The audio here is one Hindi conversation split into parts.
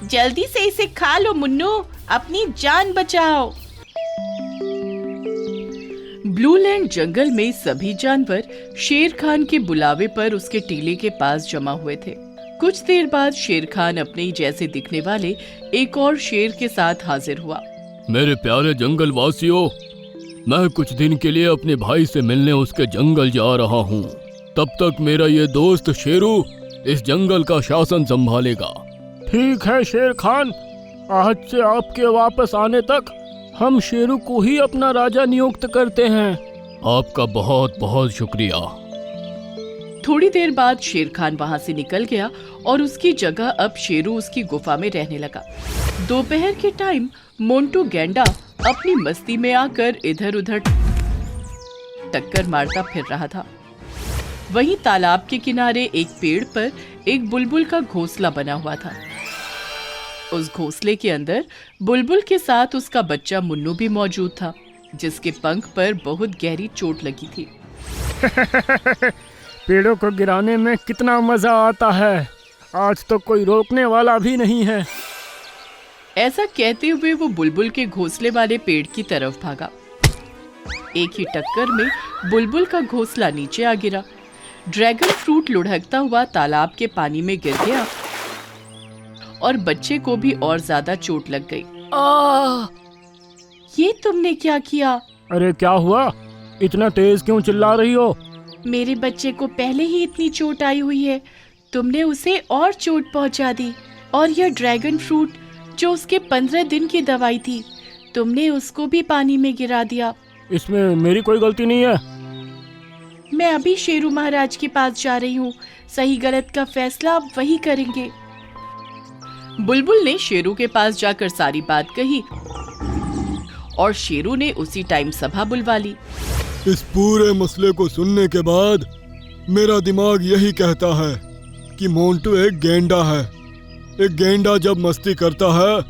जल्दी से इसे खा लो मुन्नू, अपनी जान बचाओ। ब्लू लैंड जंगल में सभी जानवर शेर खान के बुलावे पर उसके टीले के पास जमा हुए थे। कुछ देर बाद शेर खान अपने ही जैसे दिखने वाले एक और शेर के साथ हाजिर हुआ। मेरे प्यारे जंगल वासियों, मैं कुछ दिन के लिए अपने भाई से मिलने उसके जंगल जा रहा हूँ। तब तक मेरा ये दोस्त शेरू इस जंगल का शासन संभालेगा। ठीक है शेर खान, आज से आपके वापस आने तक हम शेरू को ही अपना राजा नियुक्त करते हैं। आपका बहुत बहुत शुक्रिया। थोड़ी देर बाद शेर खान वहाँ से निकल गया और उसकी जगह अब शेरू उसकी गुफा में रहने लगा। दोपहर के टाइम मोंटू गैंडा अपनी मस्ती में आकर इधर उधर टक्कर मारता फिर रहा था। वहीं तालाब के किनारे एक पेड़ पर एक बुलबुल का घोंसला बना हुआ था। उस घोंसले के अंदर बुलबुल के साथ उसका बच्चा मुन्नू भी मौजूद था, जिसके पंख पर बहुत गहरी चोट लगी थी। पेड़ों को गिराने में कितना मजा आता है, आज तो कोई रोकने वाला भी नहीं है। ऐसा कहते हुए वो बुलबुल के घोंसले वाले पेड़ की तरफ भागा। एक ही टक्कर में बुलबुल का घोंसला नीचे आ गिरा। ड्रैगन फ्रूट लुढ़कता हुआ तालाब के पानी में गिर गया और बच्चे को भी और ज्यादा चोट लग गई। ये तुमने क्या किया? अरे क्या हुआ, इतना तेज क्यों चिल्ला रही हो? मेरे बच्चे को पहले ही इतनी चोट आई हुई है, तुमने उसे और चोट पहुंचा दी। और यह ड्रैगन फ्रूट जो उसके 15 दिन की दवाई थी, तुमने उसको भी पानी में गिरा दिया। इसमें मेरी कोई गलती नहीं है। मैं अभी शेरू महाराज के पास जा रही हूँ, सही गलत का फैसला अब वही करेंगे। बुलबुल ने शेरू के पास जाकर सारी बात कही और शेरू ने उसी टाइम सभा बुलवा ली। इस पूरे मसले को सुनने के बाद मेरा दिमाग यही कहता है कि मोंटू एक गेंडा है। एक गेंडा जब मस्ती करता है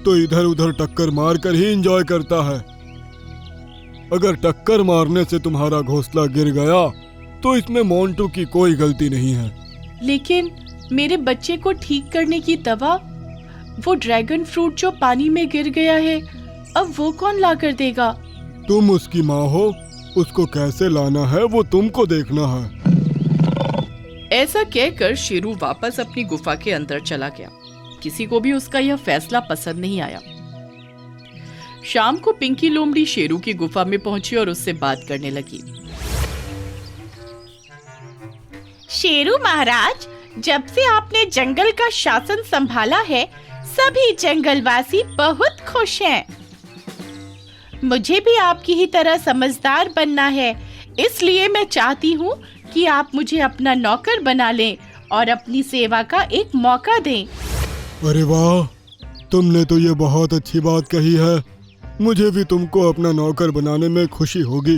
तो इधर उधर टक्कर मारकर ही एंजॉय करता है। अगर टक्कर मारने से तुम्हारा घोंसला गिर गया तो इसमें मोंटू की कोई गलती नहीं है। लेकिन मेरे बच्चे को ठीक करने की दवा, वो ड्रैगन फ्रूट जो पानी में गिर गया है, अब वो कौन ला कर देगा? तुम उसकी माँ हो, उसको कैसे लाना है वो तुमको देखना है। ऐसा कहकर शेरू वापस अपनी गुफा के अंदर चला गया। किसी को भी उसका यह फैसला पसंद नहीं आया। शाम को पिंकी लोमड़ी शेरू की गुफा में पहुंची और उससे बात करने लगी। शेरू महाराज, जब से आपने जंगल का शासन संभाला है, सभी जंगलवासी बहुत खुश हैं। मुझे भी आपकी ही तरह समझदार बनना है, इसलिए मैं चाहती हूँ कि आप मुझे अपना नौकर बना लें और अपनी सेवा का एक मौका दें। अरे वाह, तुमने तो ये बहुत अच्छी बात कही है। मुझे भी तुमको अपना नौकर बनाने में खुशी होगी।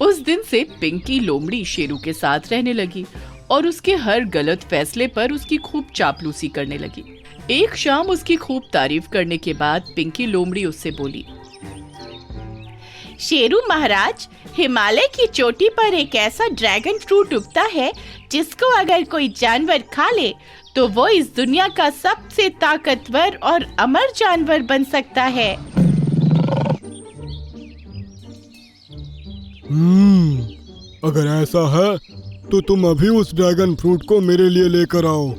उस दिन से पिंकी लोमड़ी शेरू के साथ रहने लगी और उसके हर गलत फैसले पर उसकी खूब चापलूसी करने लगी। एक शाम उसकी खूब तारीफ करने के बाद पिंकी लोमड़ी उससे बोली, शेरू महाराज, हिमालय की चोटी पर एक ऐसा ड्रैगन फ्रूट उगता है जिसको अगर कोई जानवर खा ले तो वो इस दुनिया का सबसे ताकतवर और अमर जानवर बन सकता है। अगर ऐसा है तो तुम अभी उस ड्रैगन फ्रूट को मेरे लिए लेकर आओ।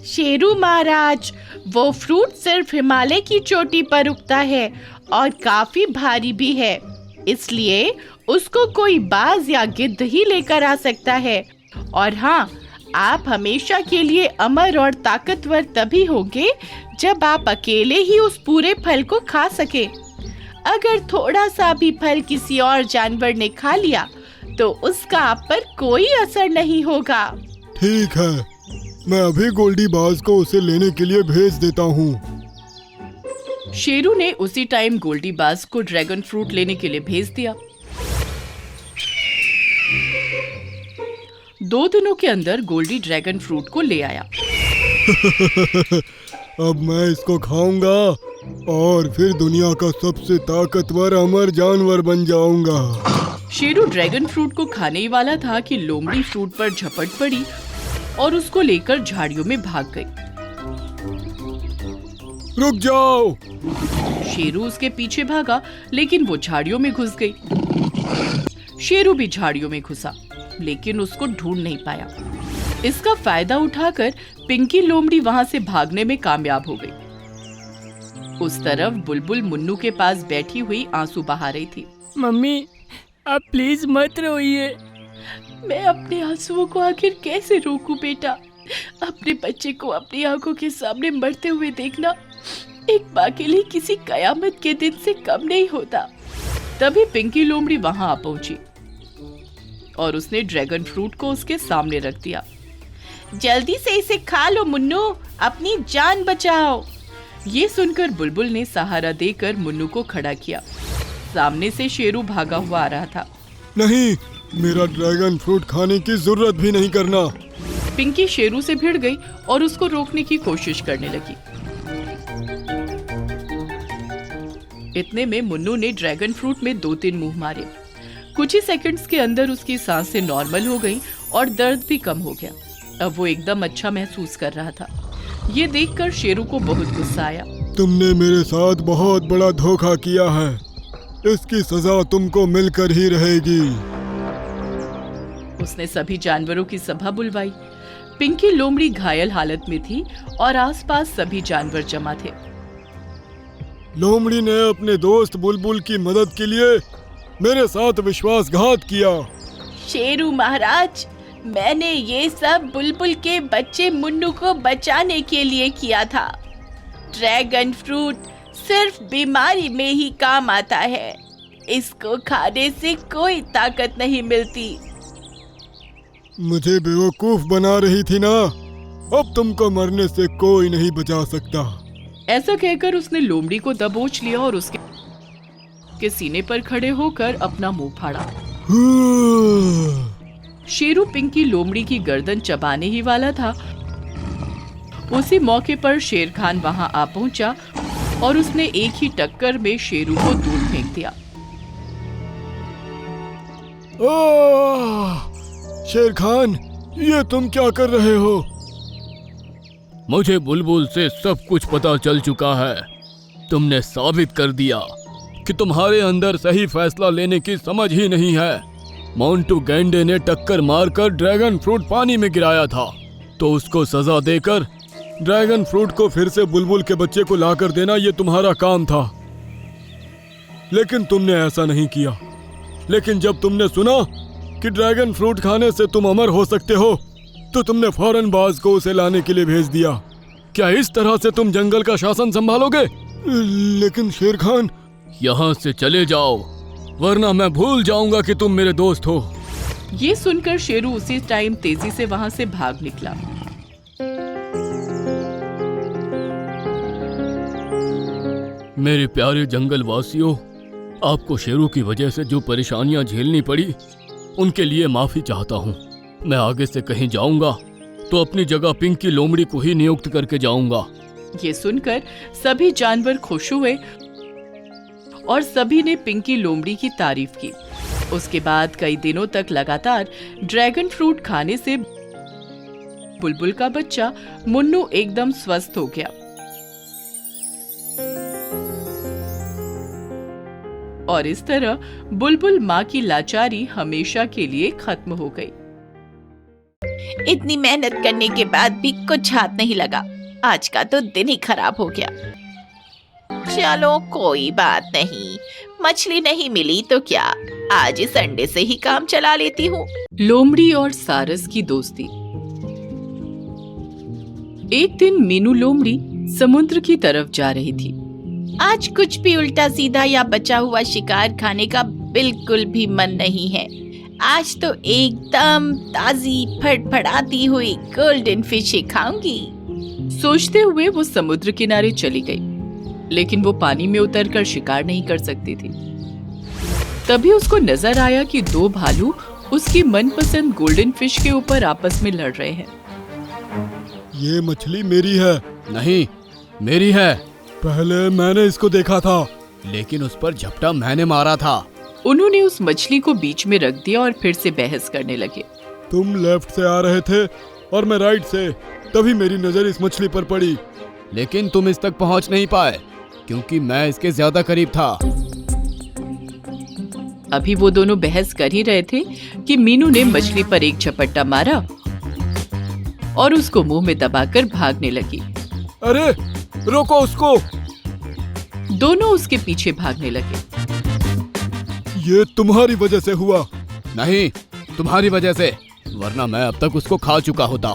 शेरू महाराज, वो फ्रूट सिर्फ हिमालय की चोटी पर उगता है और काफी भारी भी है, इसलिए उसको कोई बाज या गिद्ध ही लेकर आ सकता है। और हाँ, आप हमेशा के लिए अमर और ताकतवर तभी होंगे जब आप अकेले ही उस पूरे फल को खा सके। अगर थोड़ा सा भी फल किसी और जानवर ने खा लिया तो उसका आप पर कोई असर नहीं होगा। ठीक है, मैं अभी गोल्डी बाज को उसे लेने के लिए भेज देता हूँ। शेरू ने उसी टाइम गोल्डी बाज को ड्रैगन फ्रूट लेने के लिए भेज दिया। 2 दिनों के अंदर गोल्डी ड्रैगन फ्रूट को ले आया। अब मैं इसको खाऊंगा और फिर दुनिया का सबसे ताकतवर अमर जानवर बन जाऊंगा। शेरू ड्रैगन फ्रूट को खाने ही वाला था कि लोमड़ी फ्रूट पर झपट पड़ी और उसको लेकर झाड़ियों में भाग गई। रुक जाओ। शेरू उसके पीछे भागा, लेकिन वो झाड़ियों में घुस गई। शेरू भी झाड़ियों में घुसा, लेकिन उसको ढूंढ नहीं पाया। इसका फायदा उठाकर पिंकी लोमड़ी वहां से भागने में कामयाब हो गई। उस तरफ बुलबुल मुन्नू के पास बैठी हुई आंसू बहा रही थी। मम्मी, आप प्लीज मत रोइए। मैं अपने आंसुओं को आखिर कैसे रोकूं बेटा? अपने बच्चे को अपनी आंखों के सामने मरते हुए देखना एक माँ के लिए किसी कयामत के दिन से कम नहीं होता। तभी पिंकी लोमड़ी वहां आ पहुंची और उसने ड्रैगन फ्रूट को उसके सामने रख दिया। जल्दी से इसे खा लो मुन्नू, अपनी जान बचाओ। ये सुनकर बुलबुल ने सहारा देकर मुन्नू को खड़ा किया। सामने से शेरू भागा हुआ आ रहा था। नहीं, मेरा ड्रैगन फ्रूट खाने की जरूरत भी नहीं करना। पिंकी शेरू से भिड़ गई और उसको रोकने की कोशिश करने लगी। इतने में मुन्नू ने ड्रैगन फ्रूट में 2-3 मुंह मारे। कुछ ही सेकंड्स के अंदर उसकी सांसें नॉर्मल हो गईं और दर्द भी कम हो गया। अब वो एकदम अच्छा महसूस कर रहा था। ये देखकर शेरू को बहुत गुस्सा आया। तुमने मेरे साथ बहुत बड़ा धोखा किया है, इसकी सजा तुमको मिलकर ही रहेगी। उसने सभी जानवरों की सभा बुलवाई। पिंकी लोमड़ी घायल हालत में थी और आसपास सभी जानवर जमा थे। लोमड़ी ने अपने दोस्त बुलबुल की मदद के लिए मेरे साथ विश्वासघात किया। शेरू महाराज, मैंने ये सब बुलबुल के बच्चे मुन्नू को बचाने के लिए किया था। ड्रैगन फ्रूट सिर्फ बीमारी में ही काम आता है, इसको खाने से कोई ताकत नहीं मिलती। मुझे बेवकूफ बना रही थी ना, अब तुमको मरने से कोई नहीं बचा सकता। ऐसा कहकर उसने लोमड़ी को दबोच लिया और उसके सीने पर खड़े होकर अपना मुंह फाड़ा। शेरू पिंकी लोमड़ी की गर्दन चबाने ही वाला था। उसी मौके पर शेर खान वहां आ पहुंचा और उसने एक ही टक्कर में शेरू को दूर फेंक दिया। शेर खान, ये तुम क्या कर रहे हो? मुझे बुलबुल से सब कुछ पता चल चुका है। तुमने साबित कर दिया कि तुम्हारे अंदर सही फैसला लेने की समझ ही नहीं है। मोंटू गैंडे ने टक्कर मारकर ड्रैगन फ्रूट पानी में गिराया था, तो उसको सजा देकर ड्रैगन फ्रूट को फिर से बुलबुल के बच्चे को लाकर देना ये तुम्हारा काम था, लेकिन तुमने ऐसा नहीं किया। लेकिन जब तुमने सुना कि ड्रैगन फ्रूट खाने से तुम अमर हो सकते हो, तो तुमने फौरन बाज को उसे लाने के लिए भेज दिया। क्या इस तरह से तुम जंगल का शासन संभालोगे? लेकिन शेर खान, यहाँ से चले जाओ, वरना मैं भूल जाऊंगा कि तुम मेरे दोस्त हो। ये सुनकर शेरू उसी टाइम तेजी से वहां से भाग निकला। मेरे प्यारे जंगल वासियों, आपको शेरू की वजह से जो परेशानियां झेलनी पड़ी, उनके लिए माफी चाहता हूँ। मैं आगे से कहीं जाऊंगा तो अपनी जगह पिंकी लोमड़ी को ही नियुक्त करके जाऊंगा। ये सुनकर सभी जानवर खुश हुए और सभी ने पिंकी लोमड़ी की तारीफ की। उसके बाद कई दिनों तक लगातार ड्रैगन फ्रूट खाने से बुलबुल का बच्चा मुन्नू एकदम स्वस्थ हो गया और इस तरह बुलबुल माँ की लाचारी हमेशा के लिए खत्म हो गई। इतनी मेहनत करने के बाद भी कुछ हाथ नहीं लगा। आज का तो दिन ही खराब हो गया। चलो कोई बात नहीं, मछली नहीं मिली तो क्या, आज इस अंडे से ही काम चला लेती हूँ। लोमड़ी और सारस की दोस्ती। एक दिन मीनू लोमड़ी समुद्र की तरफ जा रही थी। आज कुछ भी उल्टा सीधा या बचा हुआ शिकार खाने का बिल्कुल भी मन नहीं है। आज तो एकदम ताजी फड़फड़ाती हुई गोल्डन फिश ही खाऊंगी। सोचते हुए वो समुद्र किनारे चली गई, लेकिन वो पानी में उतरकर शिकार नहीं कर सकती थी। तभी उसको नजर आया कि 2 भालू उसकी मनपसंद गोल्डन फिश के ऊपर आपस में लड़ रहे हैं। ये मछली मेरी है। नहीं, मेरी है। पहले मैंने इसको देखा था, लेकिन उस पर झपटा मैंने मारा था। उन्होंने उस मछली को बीच में रख दिया और फिर से बहस करने लगे। तुम लेफ्ट से आ रहे थे और मैं राइट से, तभी मेरी नजर इस मछली पर पड़ी। लेकिन तुम इस तक पहुंच नहीं पाए क्योंकि मैं इसके ज्यादा करीब था। अभी वो दोनों बहस कर ही रहे थे कि मीनू ने मछली पर एक झपट्टा मारा और उसको मुंह में दबाकर भागने लगी। अरे रोको उसको! दोनों उसके पीछे भागने लगे। ये तुम्हारी वजह से हुआ। नहीं, तुम्हारी वजह से, वरना मैं अब तक उसको खा चुका होता।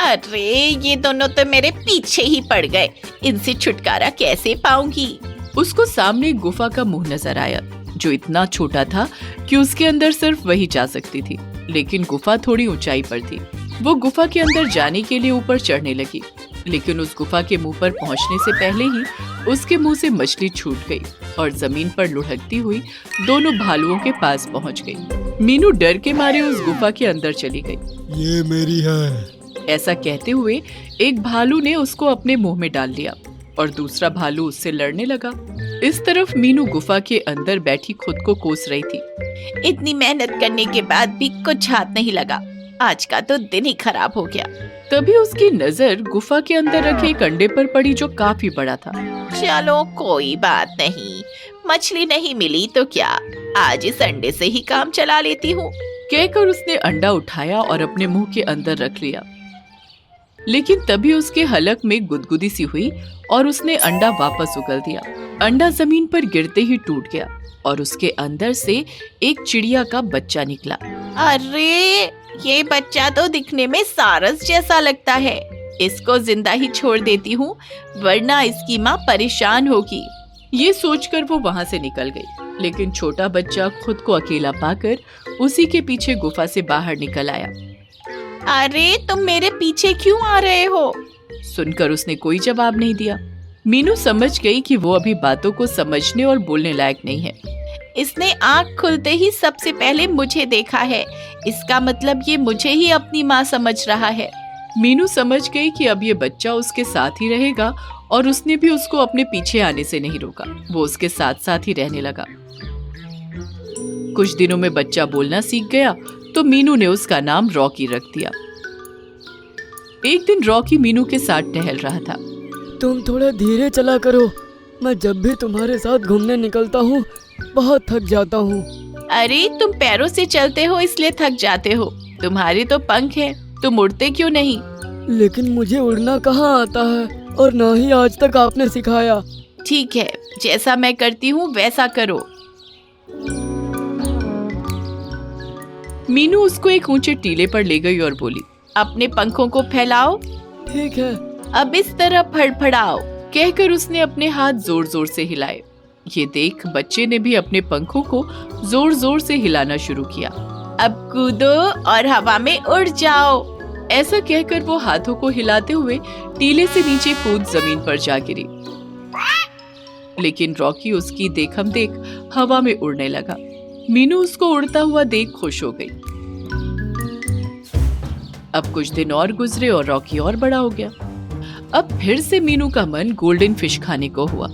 अरे ये दोनों तो मेरे पीछे ही पड़ गए, इनसे छुटकारा कैसे पाऊंगी। उसको सामने एक गुफा का मुंह नजर आया जो इतना छोटा था कि उसके अंदर सिर्फ वही जा सकती थी, लेकिन गुफा थोड़ी ऊंचाई पर थी। वो गुफा के अंदर जाने के लिए ऊपर चढ़ने लगी, लेकिन उस गुफा के मुंह पर पहुंचने से पहले ही उसके मुंह से मछली छूट गई और जमीन पर लुढ़कती हुई दोनों भालुओं के पास पहुंच गई। मीनू डर के मारे उस गुफा के अंदर चली गई। ये मेरी है। ऐसा कहते हुए एक भालू ने उसको अपने मुंह में डाल लिया और दूसरा भालू उससे लड़ने लगा। इस तरफ मीनू गुफा के अंदर बैठी खुद को कोस रही थी। इतनी मेहनत करने के बाद भी कुछ हाथ नहीं लगा, आज का तो दिन ही खराब हो गया। तभी उसकी नजर गुफा के अंदर रखे एक अंडे पर पड़ी जो काफी बड़ा था। चलो कोई बात नहीं, मछली नहीं मिली तो क्या, आज इस अंडे से ही काम चला लेती हूँ। कहकर उसने अंडा उठाया और अपने मुंह के अंदर रख लिया, लेकिन तभी उसके हलक में गुदगुदी सी हुई और उसने अंडा वापस उगल दिया। अंडा जमीन पर गिरते ही टूट गया और उसके अंदर से एक चिड़िया का बच्चा निकला। अरे ये बच्चा तो दिखने में सारस जैसा लगता है, इसको जिंदा ही छोड़ देती हूँ वरना इसकी माँ परेशान होगी। ये सोचकर वो वहाँ से निकल गई, लेकिन छोटा बच्चा खुद को अकेला पाकर उसी के पीछे गुफा से बाहर निकल आया। अरे तुम मेरे पीछे क्यों आ रहे हो? सुनकर उसने कोई जवाब नहीं दिया। मीनू समझ गई कि वो अभी बातों को समझने और बोलने लायक नहीं है। इसने आँख खुलते ही सबसे पहले मुझे देखा है, इसका मतलब ये मुझे ही अपनी माँ समझ रहा है। मीनू समझ गई कि अब ये बच्चा उसके साथ ही रहेगा और उसने भी उसको अपने पीछे आने से नहीं रोका। वो उसके साथ साथ ही रहने लगा। कुछ दिनों में बच्चा बोलना सीख गया तो मीनू ने उसका नाम रॉकी रख दिया। एक दिन रॉकी मीनू के साथ टहल रहा था। तुम थोड़ा धीरे चला करो, मैं जब भी तुम्हारे साथ घूमने निकलता हूँ बहुत थक जाता हूँ। अरे तुम पैरों से चलते हो इसलिए थक जाते हो, तुम्हारे तो पंख हैं, तुम उड़ते क्यों नहीं? लेकिन मुझे उड़ना कहाँ आता है और ना ही आज तक आपने सिखाया। ठीक है, जैसा मैं करती हूँ वैसा करो। मीनू उसको एक ऊंचे टीले पर ले गई और बोली, अपने पंखों को फैलाओ। ठीक है। अब इस तरह फड़फड़ाओ। कहकर उसने अपने हाथ जोर जोर से हिलाए। ये देख बच्चे ने भी अपने पंखों को जोर जोर से हिलाना शुरू किया। अब कूदो और हवा में उड़ जाओ। ऐसा कहकर वो हाथों को हिलाते हुए टीले से नीचे कूद जमीन पर जा गिरी, लेकिन रॉकी उसकी देखम देख हवा में उड़ने लगा। मीनू उसको उड़ता हुआ देख खुश हो गई। अब कुछ दिन और गुजरे और रॉकी और बड़ा हो गया। अब फिर से मीनू का मन गोल्डन फिश खाने को हुआ,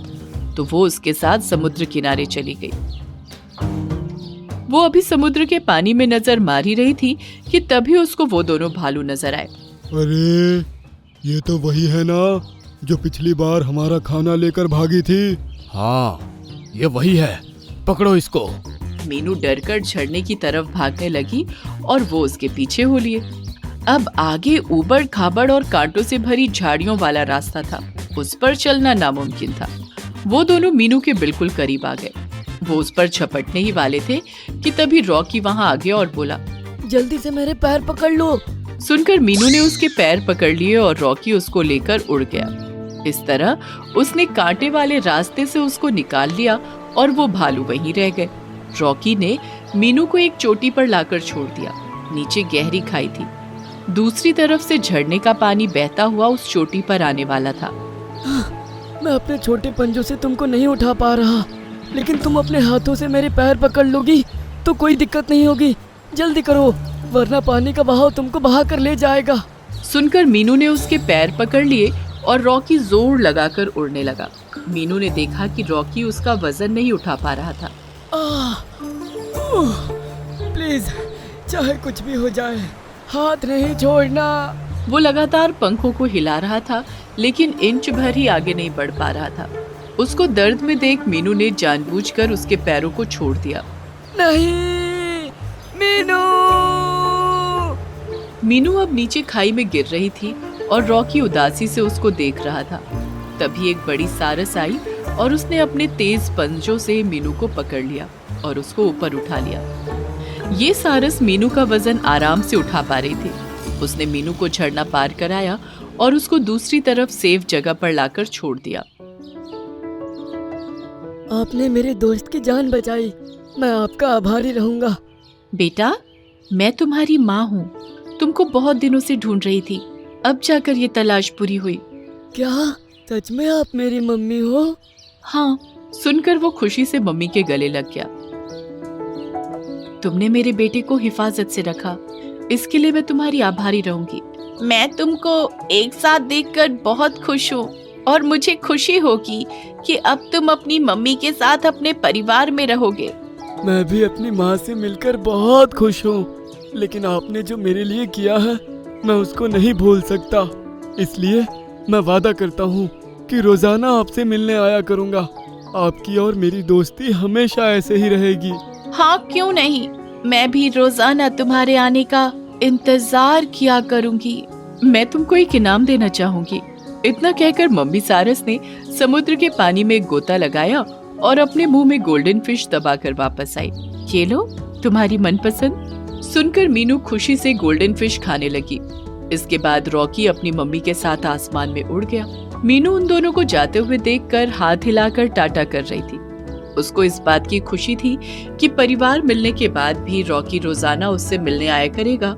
तो वो उसके साथ समुद्र किनारे चली गई। वो अभी समुद्र के पानी में नजर मार ही रही थी कि तभी उसको वो दोनों भालू नजर आए। अरे ये तो वही है ना जो पिछली बार हमारा खाना लेकर भागी थी। हाँ, ये वही है, पकड़ो इसको। मीनू डरकर झरने की तरफ भागने लगी और वो उसके पीछे हो लिए। अब आगे ऊबड़ खाबड़ और कांटों से भरी झाड़ियों वाला रास्ता था, उस पर चलना नामुमकिन था। वो दोनों मीनू के बिल्कुल करीब आ गए। वो उस पर झपटने ही वाले थे कि तभी रॉकी वहां आ गया और बोला, जल्दी से मेरे पैर पकड़ लो। सुनकर मीनू ने उसके पैर पकड़ लिए और रॉकी उसको लेकर उड़ गया। इस तरह उसने कांटे वाले रास्ते से उसको निकाल लिया और वो भालू वहीं रह गए। रॉकी ने मीनू को एक चोटी पर लाकर छोड़ दिया। नीचे गहरी खाई थी, दूसरी तरफ से झरने का पानी बहता हुआ उस चोटी पर आने वाला था। मैं अपने छोटे पंजों से तुमको नहीं उठा पा रहा, लेकिन तुम अपने हाथों से मेरे पैर पकड़ लोगी तो कोई दिक्कत नहीं होगी। जल्दी करो, वरना पानी का बहाव तुमको बहा कर ले जाएगा। सुनकर मीनू ने उसके पैर पकड़ लिए और रॉकी जोर लगाकर उड़ने लगा। मीनू ने देखा कि रॉकी उसका वजन नहीं उठा पा रहा था। प्लीज, चाहे कुछ भी हो जाए, हाथ नहीं छोड़ना। वो लगातार पंखों को हिला रहा था, लेकिन इंच भर ही आगे नहीं बढ़ पा रहा था। उसको दर्द में देख मीनू ने जानबूझकर उसके पैरों को छोड़ दिया। नहीं, मीनू। मीनू अब नीचे खाई में गिर रही थी और रॉकी उदासी से उसको देख रहा था। तभी एक बड़ी सारस आई और उसने अपने तेज पंजों से मीनू को पकड़ लिया और उसको ऊपर उठा लिया। ये सारस मीनू का वजन आराम से उठा पा रही थी। उसने मीनू को झरना पार कराया और उसको दूसरी तरफ सेफ जगह पर लाकर छोड़ दिया। आपने मेरे दोस्त की जान बचाई, मैं आपका आभारी रहूंगा। बेटा, मैं तुम्हारी माँ हूँ। तुमको बहुत दिनों से ढूंढ रही थी, अब जाकर ये तलाश पूरी हुई। क्या सच में आप मेरी मम्मी हो? हाँ, सुनकर वो खुशी से मम्मी के गले लग गया। तुमने मेरे बेटे को हिफाजत से रखा, इसके लिए मैं तुम्हारी आभारी रहूंगी। मैं तुमको एक साथ देखकर बहुत खुश हूँ और मुझे खुशी होगी कि अब तुम अपनी मम्मी के साथ अपने परिवार में रहोगे। मैं भी अपनी माँ से मिलकर बहुत खुश हूँ, लेकिन आपने जो मेरे लिए किया है मैं उसको नहीं भूल सकता। इसलिए मैं वादा करता हूँ कि रोजाना आपसे मिलने आया करूँगा। आपकी और मेरी दोस्ती हमेशा ऐसे ही रहेगी। हाँ, क्यों नहीं, मैं भी रोजाना तुम्हारे आने का इंतजार किया करूंगी। मैं तुमको एक इनाम देना चाहूंगी। इतना कहकर मम्मी सारस ने समुद्र के पानी में एक गोता लगाया और अपने मुंह में गोल्डन फिश दबाकर वापस आई। ये लो, तुम्हारी मनपसंद। सुनकर मीनू खुशी से गोल्डन फिश खाने लगी। इसके बाद रॉकी अपनी मम्मी के साथ आसमान में उड़ गया। मीनू उन दोनों को जाते हुए देखकर हाथ हिलाकर टाटा कर रही थी। उसको इस बात की खुशी थी कि परिवार मिलने के बाद भी रॉकी रोजाना उससे मिलने आया करेगा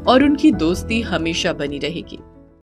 और उनकी दोस्ती हमेशा बनी रहेगी।